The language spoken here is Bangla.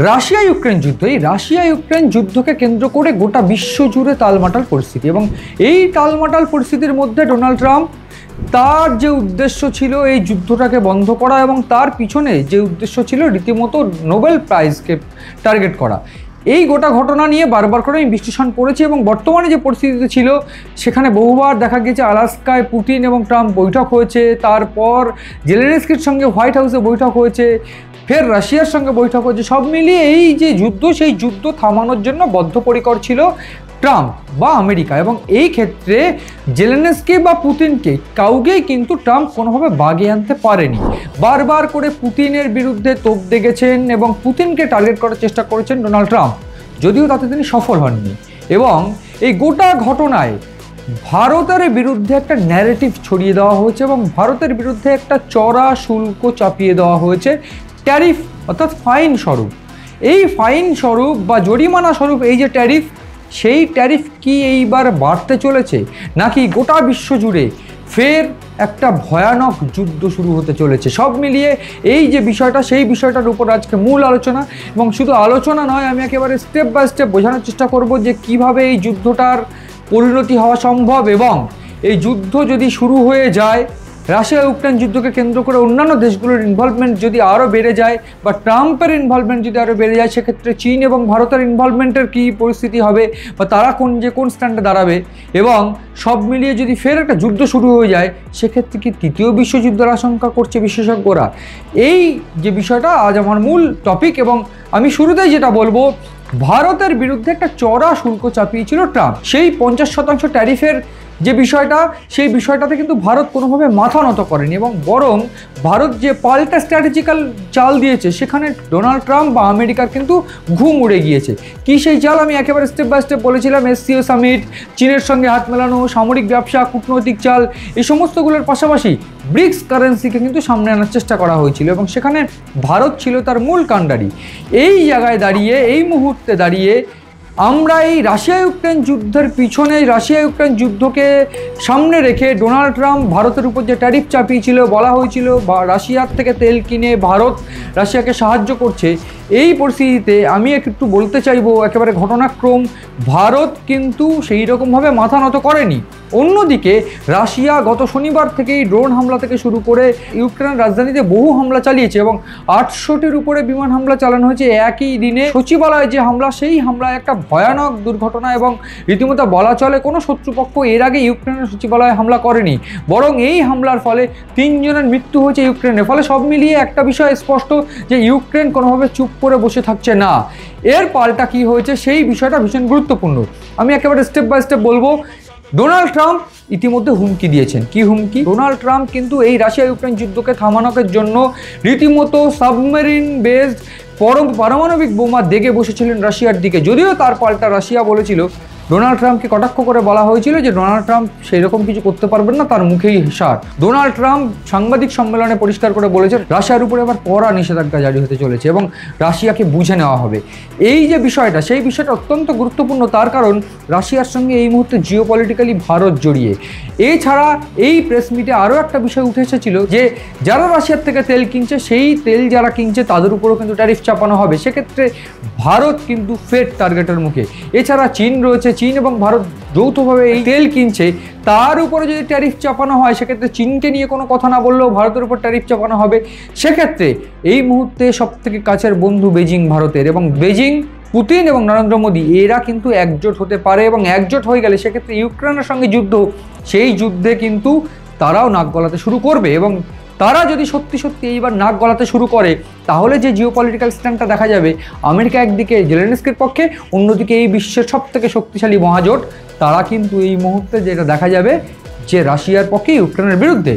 রাশিয়া ইউক্রেন যুদ্ধ, এই রাশিয়া ইউক্রেন যুদ্ধকে কেন্দ্র করে গোটা বিশ্ব জুড়ে টালমাটাল পরিস্থিতি, এবং এই টালমাটাল পরিস্থিতির মধ্যে ডোনাল্ড ট্রাম্প তার যে উদ্দেশ্য ছিল এই যুদ্ধটাকে বন্ধ করা, এবং তার পিছনে যে উদ্দেশ্য ছিল রীতিমতো নোবেল প্রাইজকে টার্গেট করা, এই গোটা ঘটনা নিয়ে বারবার করে আমি বিশ্লেষণ করেছি। এবং বর্তমানে যে পরিস্থিতিতে ছিল সেখানে বহুবার দেখা গেছে আলাস্কায় পুতিন এবং ট্রাম্প বৈঠক হয়েছে, তারপর জেলেনস্কির সঙ্গে হোয়াইট হাউসে বৈঠক হয়েছে, ফের রাশিয়ার সঙ্গে বৈঠক হয়েছে। সব মিলিয়ে এই যে যুদ্ধ, সেই যুদ্ধ থামানোর জন্য বদ্ধপরিকর ছিল ট্রাম্প বা আমেরিকা, এবং এই ক্ষেত্রে জেলেনস্কি বা পুতিনকে কাউকেই কিন্তু ট্রাম্প কোনোভাবে বাগিয়ে আনতে পারেনি। বারবার করে পুতিনের বিরুদ্ধে তোপ দেখেছেন এবং পুতিনকে টার্গেট করার চেষ্টা করেছেন ডোনাল্ড ট্রাম্প, যদিও তাতে তিনি সফল হননি। এবং এই গোটা ঘটনায় ভারতের বিরুদ্ধে একটা ন্যারেটিভ ছড়িয়ে দেওয়া হয়েছে এবং ভারতের বিরুদ্ধে একটা চড়া শুল্ক চাপিয়ে দেওয়া হয়েছে, ট্যারিফ অর্থাৎ ফাইন স্বরূপ। এই ফাইন স্বরূপ বা জরিমানা স্বরূপ এই যে ট্যারিফ, সেই ট্যারিফ কি এইবার বাড়তে চলেছে, নাকি গোটা বিশ্ব জুড়ে ফের একটা ভয়ানক যুদ্ধ শুরু হতে চলেছে? সব মিলিয়ে এই যে বিষয়টা, সেই বিষয়টার উপর আজকে মূল আলোচনা। এবং শুধু আলোচনা নয়, আমি একেবারে স্টেপ বাই স্টেপ বোঝানোর চেষ্টা করব যে কিভাবে এই যুদ্ধটার পরিণতি হওয়া সম্ভব, এবং এই যুদ্ধ যদি শুরু হয়ে যায়, রাশিয়া ইউক্রেন যুদ্ধকে কেন্দ্র করে অন্যান্য দেশগুলোর ইনভলভমেন্ট যদি আরও বেড়ে যায় বা ট্রাম্পের ইনভলভমেন্ট যদি আরও বেড়ে যায়, সেক্ষেত্রে চীন এবং ভারতের ইনভলভমেন্টের কী পরিস্থিতি হবে বা তারা কোন স্ট্যান্ডে দাঁড়াবে, এবং সব মিলিয়ে যদি ফের একটা যুদ্ধ শুরু হয়ে যায়, সেক্ষেত্রে কি তৃতীয় বিশ্বযুদ্ধের আশঙ্কা করছে বিশেষজ্ঞরা। এই যে বিষয়টা আজ আমার মূল টপিক, এবং আমি শুরুতেই যেটা বলবো, ভারতের বিরুদ্ধে একটা চড়া শুল্ক চাপিয়েছিল ট্রাম্প। সেই 50% ট্যারিফের যে বিষয়টা, সেই বিষয়টাতে কিন্তু ভারত কোনোভাবে মাথা নত করেনি, এবং বরং ভারত যে পাল্টা স্ট্র্যাটেজিক্যাল চাল দিয়েছে, সেখানে ডোনাল্ড ট্রাম্প বা আমেরিকার কিন্তু ঘুম উড়ে গিয়েছে। কি সেই চাল? আমি একেবারে স্টেপ বাই স্টেপ বলেছিলাম। এসসিও সামিট, চীনের সঙ্গে হাত মেলানো, সামরিক ব্যবসা, কূটনৈতিক চাল, এই সমস্তগুলোর পাশাপাশি ব্রিক্স কারেন্সিকে কিন্তু সামনে আনার চেষ্টা করা হয়েছিল, এবং সেখানে ভারত ছিল তার মূল কাণ্ডারি। এই জায়গায় দাঁড়িয়ে, এই মুহূর্তে দাঁড়িয়ে আমরা এই রাশিয়া ইউক্রেন যুদ্ধের পিছনে, রাশিয়া ইউক্রেন যুদ্ধকে সামনে রেখে ডোনাল্ড ট্রাম্প ভারতের উপর যে ট্যারিফ চাপিয়েছিল, বলা হয়েছিল বা রাশিয়ার থেকে তেল কিনে ভারত রাশিয়াকে সাহায্য করছে, এই পরিস্থিতিতে আমি একটু বলতে চাইবো একেবারে ঘটনাক্রম, ভারত কিন্তু সেই রকমভাবে মাথা নত করেনি। অন্যদিকে রাশিয়া গত শনিবার থেকেই ড্রোন হামলা থেকে শুরু করে ইউক্রেনের রাজধানীতে বহু হামলা চালিয়েছে, এবং 800টির উপরে বিমান হামলা চালানো হয়েছে একই দিনে। সচিবালয়ে যে হামলা, সেই হামলায় একটা ভয়ানক দুর্ঘটনা, এবং রীতিমতো বলা চলে কোনো শত্রুপক্ষ এর আগে ইউক্রেনের সচিবালয়ে হামলা করেনি, বরং এই হামলার ফলে 3 জনের মৃত্যু হয়েছে ইউক্রেনের। ফলে সব মিলিয়ে একটা বিষয় স্পষ্ট যে ইউক্রেন কোনোভাবে চুপ করে বসে থাকছে না। এর পাল্টা কি হয়েছে, সেই বিষয়টা ভীষণ গুরুত্বপূর্ণ। আমি একেবারে স্টেপ বাই স্টেপ বলবো। ডোনাল্ড ট্রাম্প ইতিমধ্যে হুমকি দিয়েছেন। কি হুমকি? ডোনাল্ড ট্রাম্প কিন্তু এই রাশিয়া ইউক্রেন যুদ্ধকে থামানোর জন্য রীতিমতো সাবমেরিন বেসড পারমাণবিক বোমা দেগে বসেছিলেন রাশিয়ার দিকে, যদিও তার পাল্টা রাশিয়া বলেছিল, ডোনাল্ড ট্রাম্পকে কটাক্ষ করে বলা হয়েছিল যে ডোনাল্ড ট্রাম্প সেই রকম কিছু করতে পারবেন না, তার মুখেই হিসার। ডোনাল্ড ট্রাম্প সাংবাদিক সম্মেলনে পরিষ্কার করে বলেছেন রাশিয়ার উপরে আবার কড়া নিষেধাজ্ঞা জারি হতে চলেছে এবং রাশিয়াকে বুঝে নেওয়া হবে। এই যে বিষয়টা, সেই বিষয়টা অত্যন্ত গুরুত্বপূর্ণ, তার কারণ রাশিয়ার সঙ্গে এই মুহূর্তে জিওপলিটিক্যালি ভারত জড়িয়ে। এছাড়া এই প্রেস মিটে আরও একটা বিষয় উঠে এসেছিল যে যারা রাশিয়ার থেকে তেল কিনছে, সেই তেল যারা কিনছে তাদের উপরও কিন্তু ট্যারিফ চাপানো হবে। সেক্ষেত্রে ভারত কিন্তু ফের টার্গেটের মুখে। এছাড়া চীন রয়েছে, চীন এবং ভারত যৌথভাবে এই তেল কিনছে, তার উপরে যদি ট্যারিফ চাপানো হয়, সেক্ষেত্রে চীনকে নিয়ে কোনো কথা না বললেও ভারতের উপর ট্যারিফ চাপানো হবে। সেক্ষেত্রে এই মুহূর্তে সবথেকে কাছের বন্ধু বেজিং ভারতের, এবং বেজিং, পুতিন এবং নরেন্দ্র মোদী এরা কিন্তু একজোট হতে পারে, এবং একজোট হয়ে গেলে সেক্ষেত্রে ইউক্রেনের সঙ্গে যুদ্ধ, সেই যুদ্ধে কিন্তু তারাও নাক গলাতে শুরু করবে। এবং তারা যদি সত্যি সত্যি এইবার নাক গলাতে শুরু করে, তাহলে যে জিওপলিটিক্যাল স্ট্যান্ডটা দেখা যাবে, আমেরিকা একদিকে জেলেনস্কির পক্ষে, অন্যদিকে এই বিশ্বের সবথেকে শক্তিশালী মহাজোট, তারা কিন্তু এই মুহূর্তে যেটা দেখা যাবে যে রাশিয়ার পক্ষে, ইউক্রেনের বিরুদ্ধে।